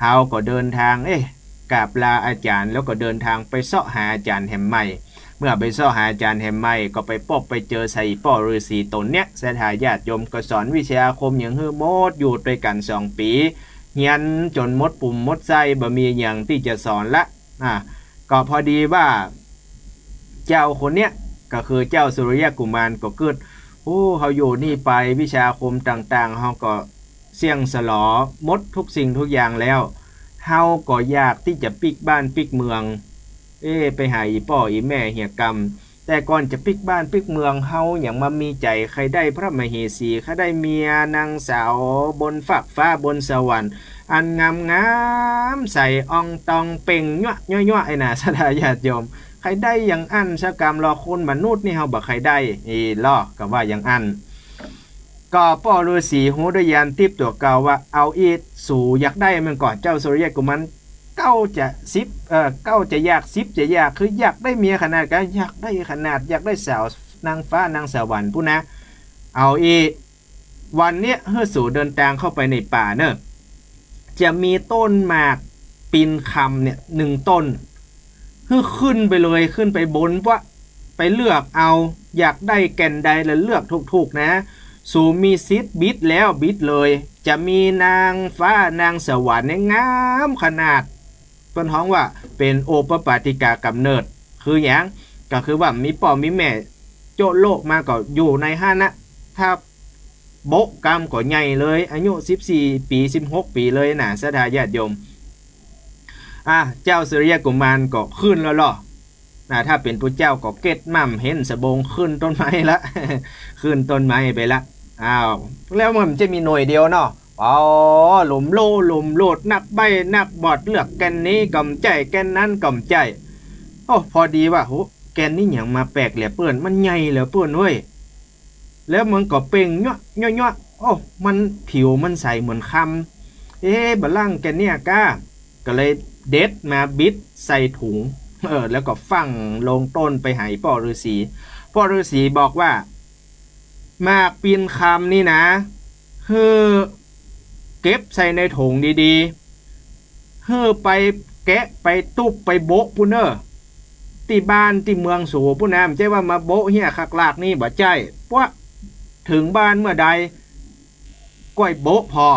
าก็เดินทางกราบลาอาจารย์แล้วก็เดินทางไปเสาะหาอาจารย์แห่มใหม่เมื่อไปเสาะหาอาจารย์แห่มใหม่ก็ไปพบไปเจอใส่ป้อฤาษีตนเนี้ยศรัทธาญาติโยมก็สอนวิชาอาคมอย่างฮือหมดอยู่ด้วยกัน2 ปีเฮียนจนหมดปุ่มหมดไส้บ่มีอย่างที่จะสอนละก็พอดีว่าเจ้าคนเนี้ยก็คือเจ้าสุริยะกุมารก็เกิดเขาอยู่นี่ไปวิชาอาคมต่างๆเขาก็เสี่ยงสลอหมดทุกสิ่งทุกอย่างแล้วเฮาก็อยากที่จะปิกบ้านปิกเมืองไปหาอีพ่ออีแม่เหียกรรมแต่ก่อนจะปิกบ้านปิกเมืองเฮาอย่างมามีใจใครได้พระมเหสีใครได้เมียนางสาวบนฝักฟ้าบนสวรรค์อันงามใส่อองตองเป่งยั่วศรัทธาญาติโยมใครได้อย่างอันสกรรมรอคนมนุษย์นี่เฮาบ่ใครได้ล่อก็ว่าอย่างอันก็ป้อฤาษีหูด้วยยานทิพย์ตัวเก่าว่าเอาอีกสู่อยากได้มันก่อนเจ้าสุริยะกุมารเก้าจะอยาก10จะอยากคืออยากได้เมียขนาดกันอยากได้ขนาดอยากได้สาวนางฟ้านางสวรรค์ผู้นะเอาอีกวันเนี้ยเฮือสู่เดินทางเข้าไปในป่าจะมีต้นหมากปีนคำเนี่ย1 ต้นคือขึ้นไปเลยขึ้นไปบนว่าไปเลือกเอาอยากได้แก่นใดแล้วเลือกถูกๆนะ สู่มีสิทธิ์บิดแล้วบิดเลยจะมีนางฟ้านางสวรรค์งามขนาดเพิ่นฮ้องว่าเป็นโอปปาติกากำเนิดคือหยังก็คือว่ามีพ่อมีแม่โจโลกมาก็อยู่ในห้านะถ้าโบกกรรมก็ใหญ่เลยอายุ14ปี16ปีเลยนะศรัทธาญาติโยมเจ้าสุริยกุมารก็ขึ้นแล้วหรอถ้าเป็นพระเจ้าก็เก็ดมั่มเห็นสบงขึ้นต้นไม้ละ ขึ้นต้นไม้ไปละแล้วมันจะมีหน่วยเดียวเนาะหลุมโลหลุมโลดนักใบนักบอดเลือกแกนนี้กำใจแกนนั้นกำใจพอดีว่าแกนนี้อย่างมาแปลกเหลือเปื่อนมันใหญ่เหลือเปื่อนเว้ยแล้วมันก็เป่งเนาะมันผิวมันใสเหมือนคำบะล่างแกนเนี่ยก็เลยเด็ดมาบิดใส่ถุงแล้วก็ฝังลงต้นไปให้พ่อฤาษีบอกว่ามาปีนคำนี่นะเก็บใส่ในถุงดีๆไปแกะไปตุบไปโบะปุ่นเนอที่บ้านที่เมืองสูปุ่นนะไม่ใช่ว่ามาโบะเหี้ยคักลากนี่บ่ใจเพราะถึงบ้านเมื่อใดก้อยโบะพอ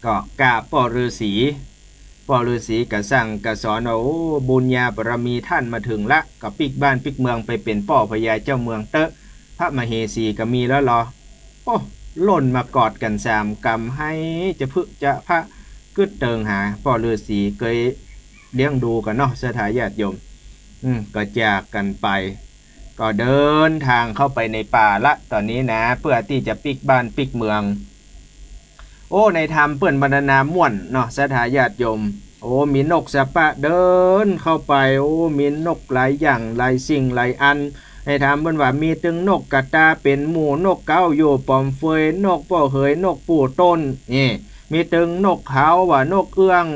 ก็กราบพ่อฤาษีก็สั่งก็สอนบุญญาบารมีท่านมาถึงละก็ปิกบ้านปิกเมืองไปเป็นพ่อพญาเจ้าเมืองเตอะพระมเหสีก็มีแล้วหรอหล่นมากอดกัน3 กำให้จะพระกึดเติงหาพ่อฤาษีเคยเลี้ยงดูกันเนาะศรัทธาญาติโยมก็จากกันไปก็เดินทางเข้าไปในป่าละตอนนี้นะเพื่อที่จะปิกบ้านปิกเมืองในธรรมเปื่อนบรรณาม่วนเนาะศรัทธาญาติโยมมีนกสะปะเดินเข้าไปมีนกหลายอย่างหลายสิ่งหลายอันในธรรมเปื่อนว่ามีตึงนกกระตาเป็นหมู่นกเก้าอยู่ปอมเฟยนกป่อเหยนกปู่ต้นนี่มีตึงนกเขาว่านกเอื้อง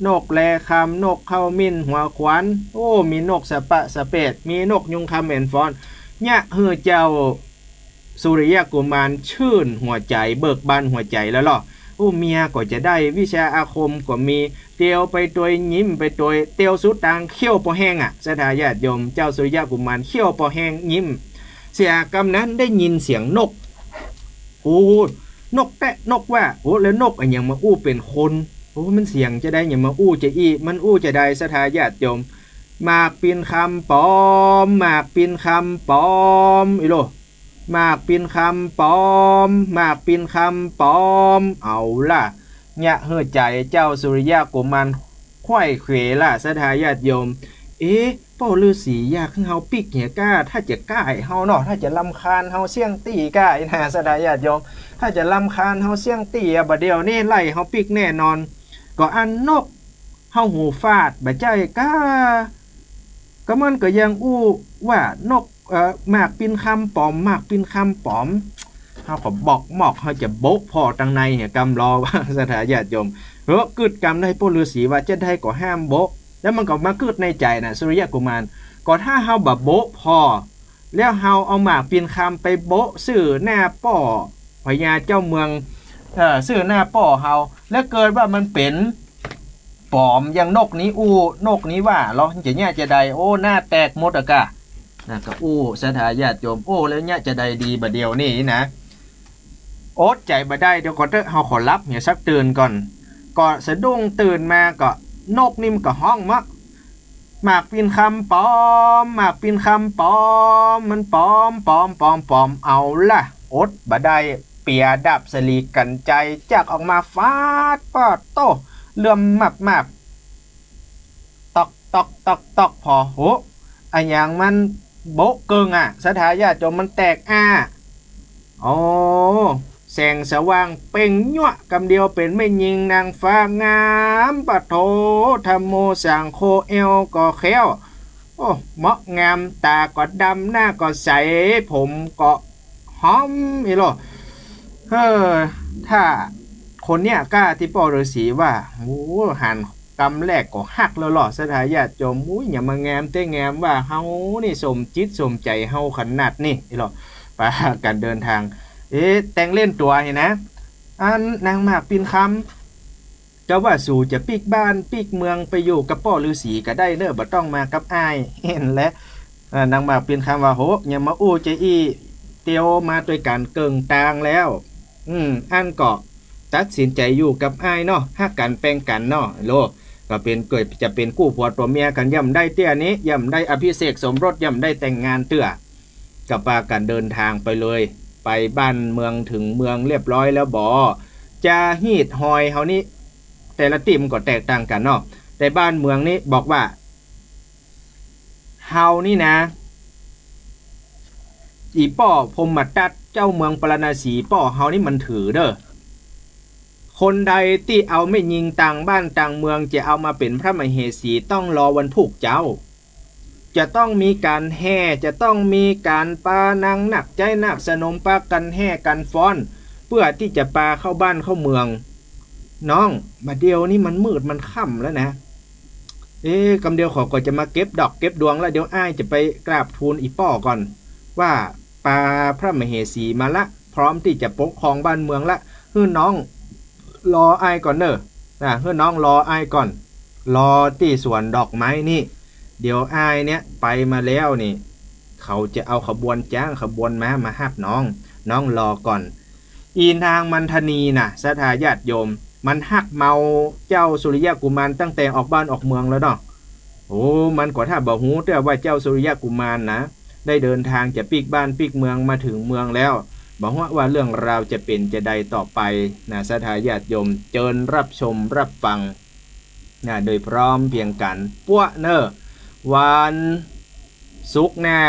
นกแลคำนกเข้ามิ้นหัวขวัญมีนกสะปะสะเป็ดมีนกยุงคำเอ็นฟอนเนี่ยเจ้าสุริยกุมารชื่นหัวใจเบิกบานหัวใจแล้วหรอเมียก็จะได้วิชาอาคมก็มีเตียวไปตัวยิ้มไปตัวเตียวสุดตังเขี้ยวปอแห้งศรัทธาญาติโยมเจ้าสุริยกุมารเขี้ยวปอแห้งยิ้มเสียกำนั้นได้ยินเสียงนกนกแตะนกว่าแล้วนกอันยังมาเป็นคนมันเสียงจะได้อย่างมาจะมันจะได้ศรัทธาญาติโยมมากปีนคำปอมมากปีนคำปอมมากปีนคำปอมมากปีนคำปอมเอาล่ะเนี่ยใจเจ้าสุริยกุมารควายเขวล่ะศรัทธาญาติโยมพ่อฤาษีอยากให้เฮาปิกเหียก้าถ้าจะก้าให้เฮาเนาะถ้าจะลำคาญเฮาเสี่ยงตีก้านะศรัทธาญาติโยมถ้าจะลำคาญเฮาเสี่ยงตีบัดเดียวนี่ไล่เฮาปิกแน่นอนก็อันนกเฮาหูฟาดบ่ใจก้าก็มันก็ยังว่านกมากปีนคำปอมมากปีนคำปอมเฮาก็บอกหมอกเฮาจะโบกพอตังในเนี่ยกำรอว่าศรัทธาญาติโยมกึดกำได้พ่อฤาษีว่าจะได้ก็ห้ามโบกแล้วมันก็มากึดในใจนะสุริยกุมารก็ถ้าเฮาบ่โบกพอแล้วเฮาเอาหมากปีนคำไปโบกซื่อหน้าป้อพญาเจ้าเมืองซื่อหน้าป้อเฮาแล้วเกิดว่ามันเป็นปอมอย่างนกนี้นกนี้ว่าเราจะเนี่ยจะได้หน้าแตกหมดอะกะนะก็ศรัทธาญาติโยมแล้วเนี่ยจะได้ดีบัดเดียวนี่นะอดใจบ่ได้เดี๋ยวก่อนเฮาขอรับเนี่ยสักตื่นก่อนก็สะดุ้งตื่นมาก็นกนิ่มก็ห้องมากปีนคำปอมมากปีนคำปอมมันปอมเอาล่ะอดบ่ได้เปียดับสลีกันใจจากออกมาฟาดปอดโตเลื่อมมากตอกพออันอย่างมันโบกเกิงศรัทธาญาติโยมมันแตกแสงสว่างเป่งยั่วกำเดียวเป็นไม่ยิงนางฟ้างามปะโถธรรมโมสังโคเอวก็แค้วเหมาะงามตาก็ดำหน้าก็ใสผมก็หอมถ้าคนเนี้ยกล้าที่พ่อฤาษีว่าหันกำแรกก็หักแล้วหรอศรัทธาญาติโยมอย่ามางามแต่งามว่าเฮานี่สมจิตสมใจเฮาขนาดนี่ไปการเดินทางแต่งเล่นตัวเห็นนะนางมากปีนคำเจ้าว่าสู่จะปิกบ้านปิกเมืองไปอยู่กับพ่อฤาษีก็ได้เนอะบ่ต้องมากับอ้ายเห็นแล้วนางมากปีนคำว่าอย่ามาใจ เตียวมาด้วยการเกิงตางแล้วอันก็ตัดสินใจอยู่กับอ้ายเนาะฮักกันแป้งกันเนาะโลก็เป็นเกิดจะเป็นกู้ผัวตัวเมียกันย่ำได้เตี้ยนี้ย่ำได้อภิเษกสมรสย่ำได้แต่งงานเตื้อกับปากันเดินทางไปเลยไปบ้านเมืองถึงเมืองเรียบร้อยแล้วบ่จะฮีดหอยเฮานี่แต่ละติมก็แตกต่างกันเนาะแต่บ้านเมืองนี้บอกว่าเฮานี่นะอีป้อพรหมตัดเจ้าเมืองปรณสีป้อเฮานี่มันถือเด้อคนใดที่เอาไม่ยิงต่างบ้านต่างเมืองจะเอามาเป็นพระมเหสีต้องรอวันผูกเจ้าจะต้องมีการแห่จะต้องมีการปานางหนักใจหนักสนมปากันแห่กันฟ้อนเพื่อที่จะปาเข้าบ้านเข้าเมืองน้องมาเดียวนี่มันมืดมันค่ำแล้วนะกำเดียวขอก็จะมาเก็บดอกเก็บดวงแล้วเดี๋ยวอ้ายจะไปกราบทูลอีป้อก่อนว่าปาพระมเหสีมาละพร้อมที่จะปกครองบ้านเมืองละน้องรออ้ายก่อนเนอะน้องรออ้ายก่อนรอที่สวนดอกไม้นี่เดี๋ยวอ้ายเนี่ยไปมาแล้วนี่เขาจะเอาขบวนจ้างขบวนม้ามาฮับน้องรอก่อนอีนางมันทนีน่ะสถาญาติโยมมันฮักเมาเจ้าสุริยะกุมารตั้งแต่ออกบ้านออกเมืองแล้วเนาะโอ้มันก็ถ้าบอกหูแต่ว่าเจ้าสุริยะกุมารนะได้เดินทางจะปีกบ้านปีกเมืองมาถึงเมืองแล้วบอกว่าเรื่องราวจะเป็นจะใดต่อไปนะสถาญาติโยมเจิญรับชมรับฟังนะโดยพร้อมเพียงกันปั้วเนอวันศุกร์หน้า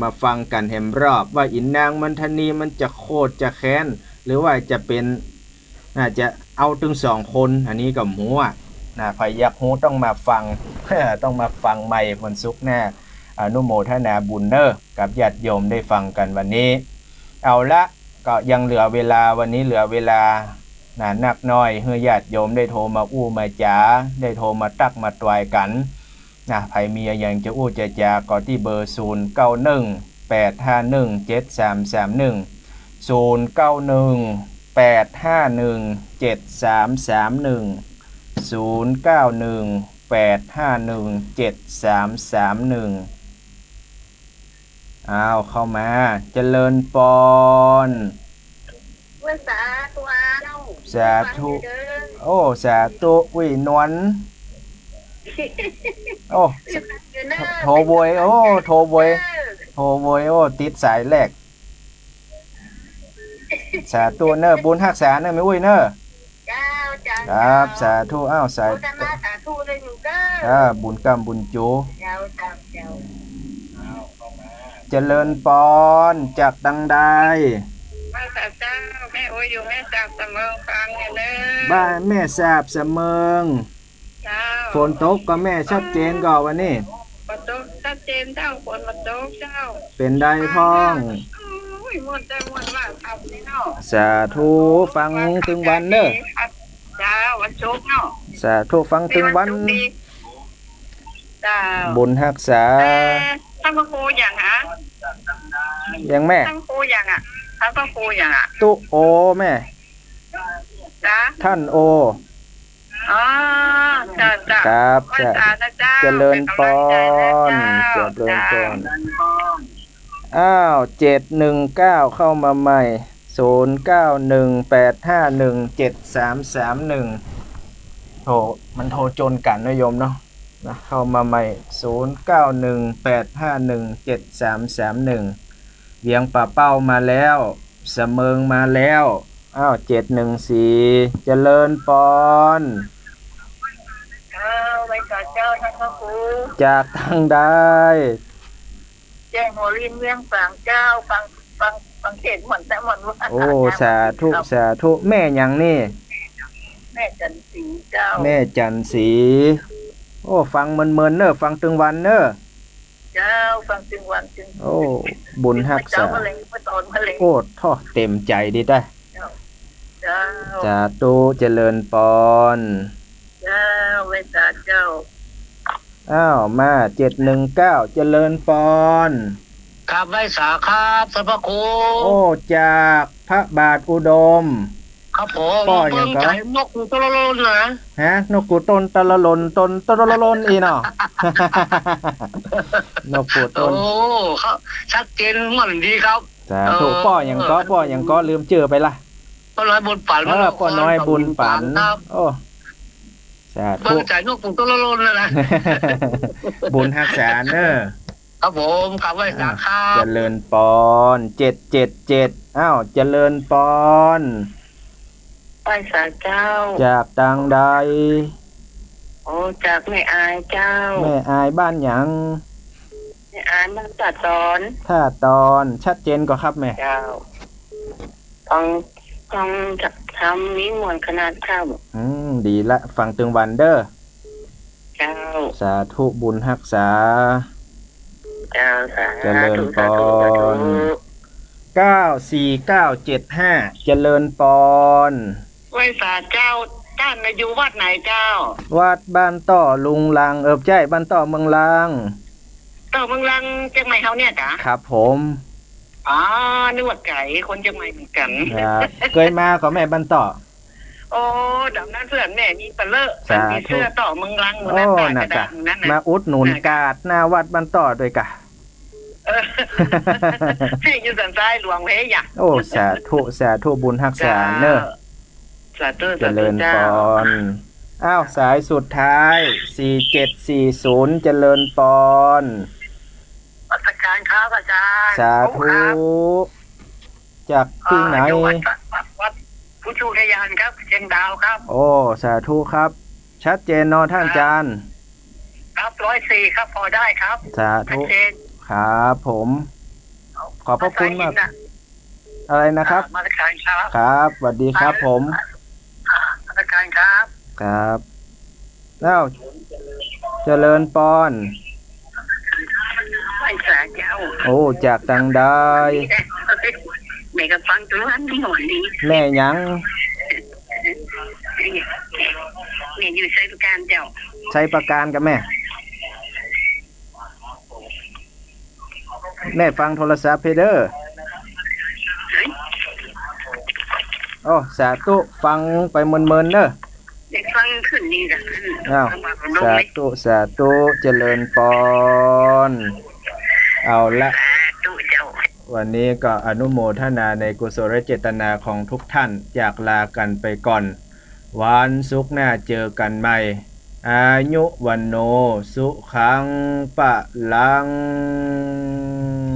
มาฟังกันแหมรอบว่าอินนางมันทนีมันจะโคตรจะแค้นหรือว่าจะเป็นจะเอาถึง2 คนอันนี้กับหัวใครอยากหูต้องมาฟัง ต้องมาฟังใหม่วันศุกร์หน้าอนุโมทนาบุญเนอกับญาติโยมได้ฟังกันวันนี้เอาละก็ยังเหลือเวลาวันนี้เหลือเวลานักน้อยเฮือญาติโยมได้โทรมาอู้มาจ๋าได้โทรมาตักมาตวายกันใครมีอย่างจะอู้จะจาก็ที่เบอร์0918517331อ้าวเข้ามาเจริญปอนสาธุสาธุโอ้สาธุอุ้ยนวลโอ้โทรบวยโอ้โทรบวยโอ้ติดสายแรกสาธุเนอบุญรักษาเนอไม่อุ้ยเนอครับสาธุอ้าวสาธุเลยอยู่เด้อบุญกรรมบุญจูเจริญปอนจากดังใดมาจากเจ้าแม่โอ้ยอยู่แม่จากเสมอฟังเนี่ยเลยบ้านแม่สาบเสมิงฝนตกก็แม่ชัดเจนก่อนวันนี้ฝนตกชัดเจนเจ้าฝนมันตกเจ้าเป็นได้พ้องมวนใจมวนว่าทำนี่เนาะสาธุฟังถึงวันเนอะเจ้าวันศุกร์เนาะสาธุฟังถึงวันบุญรักษาท่านพระครูอย่างฮะยังแม่ท่านครูอย่างท่านพระครูอย่างตุโอแม่ท่านโอจ้าครับเจริญปอนเจริญปอนอ้าว719เข้ามาใหม่0918517331โทรมันโทรจนกันนะโยมเนาะเข้ามาใหม่0918517331เวียงป่าเป้ามาแล้วเสมิงมาแล้วอ้าว714เจริญปอนไปกับเจ้าท่านพระครูจากทางใดแจ้งหัวรินเวียงฝั่งเจ้าฟังเขตเหมือนแต่เหมือนว่าโอ้สาธุแม่ยังนี่แม่จันสีเจ้าแม่จันสีโอ้ฟังเมินเนอะฟังตึงวันเนอะเจ้าฟังตึงวันตึงโอ้บุญรักษาโอ้ท่อเต็มใจดีได้สาธุเจริญปอนเจ้าเวสาเจ้าอ้าวมา719เจริญปอนครับไว้สาครับท่านพระครูโอ้จากพระบาทอุดมครับผมเพิ่งใจนกตะละลนนะนกกูต้นตะละลนต้นตะละลนอีเนาะนกกูต้นโอ้ครับชัดเจนเหมือนดีครับ สาธุป้ออย่างก็ลืมเจอไปละ ป้าน้อยบุญปัน ป้อน้อยบุญปัน ครับ โอ้สา บ้า ธุ นจ่ายนกปุ่งตัวละโลนเลยนะ บุญฮักษาเนอ ครับผมกลับไว้สาขา เจริญปอน777อ้าวเจริญปอน ไปสาเจ้า จากตังใด โอ้จากแม่อายเจ้า แม่อายบ้านหยัง แม่อายมันตัดสอน ถ้าตอนชัดเจนก็ครับแม่ เจ้าต้องจะทำนิ้มวนขนาดข้าว ดีละฟังตึงวันเด้อ เจ้า สาธุบุญฮักษา เจ้าสา เจริญพร สาธุสาธุ 94975เจริญปอน ไว้สาเจ้าท่านอยู่วัดไหนเจ้า วัดบ้านต่อลุงลังใช่บ้านต่อเมืองลัง ต่อเมืองลังเชียงใหม่เฮาเนี่ยจ้ะ ครับผม อ๋อนึกว่าไก่คนเชียงใหม่เหมือนกัน ครับเคยมาก็แม่บ้านต่อ โอ้ดำนั้นเพื่อนแม่มีปลาเลอะ สาธุ มีเสื้อต่อเมืองลังหมด โอ้ นั้น น่ะ กระ กะ ดาษนั้น มา นะ อุดหนุนกาดหน้าวัดบ้านต่อด้วยกะ เออให้อยู่สันทรายหลวงเพยอยาก โอ้สาธุบุญฮักษาเนอะ สาธุ เจ สาธุ ริญ เจ้า ปอนอ้าวสายสุดท้าย4740เจริญปอน วัดการครับอาจารย์ สาธุจากที่ไหน อยู่วัดผู้ชูทยานครับเชียงดาวครับ โอ้สาธุครับ ชัดเจนเนอะท่านอาจารย์ ครับ104ครับพอได้ครับ สา ชัด ธุ เจน ครับผม ขอบพระคุณมาก อะไรนะครับ มาตรการครับ ครับสวัสดีครับผม มาตรการครับ ครับแล้วเจริญปอน ไม่สาเจ้า โอ้จากตังใด แม่ก็ฟังตัวนั้นที่หน่อยนี้ แม่หยัง แม่อยู่ใช้ประการเจ้า ใช้ประการกับแม่ แม่ฟังโทรศัพท์เพเดอร์โอ้สาธุฟังไปเมินๆเนอะ เด็กฟังขึ้นนี่จ้ะขึ้น อ้าว ลง สา ไหม ธุเจริญปอนเอาละ ตุเจ้า วันนี้ก็อนุโมทนาในกุศลเจตนาของทุกท่านจากลากันไปก่อน วันศุกร์หน้าเจอกันใหม่ อายุวันโนสุขังปะลัง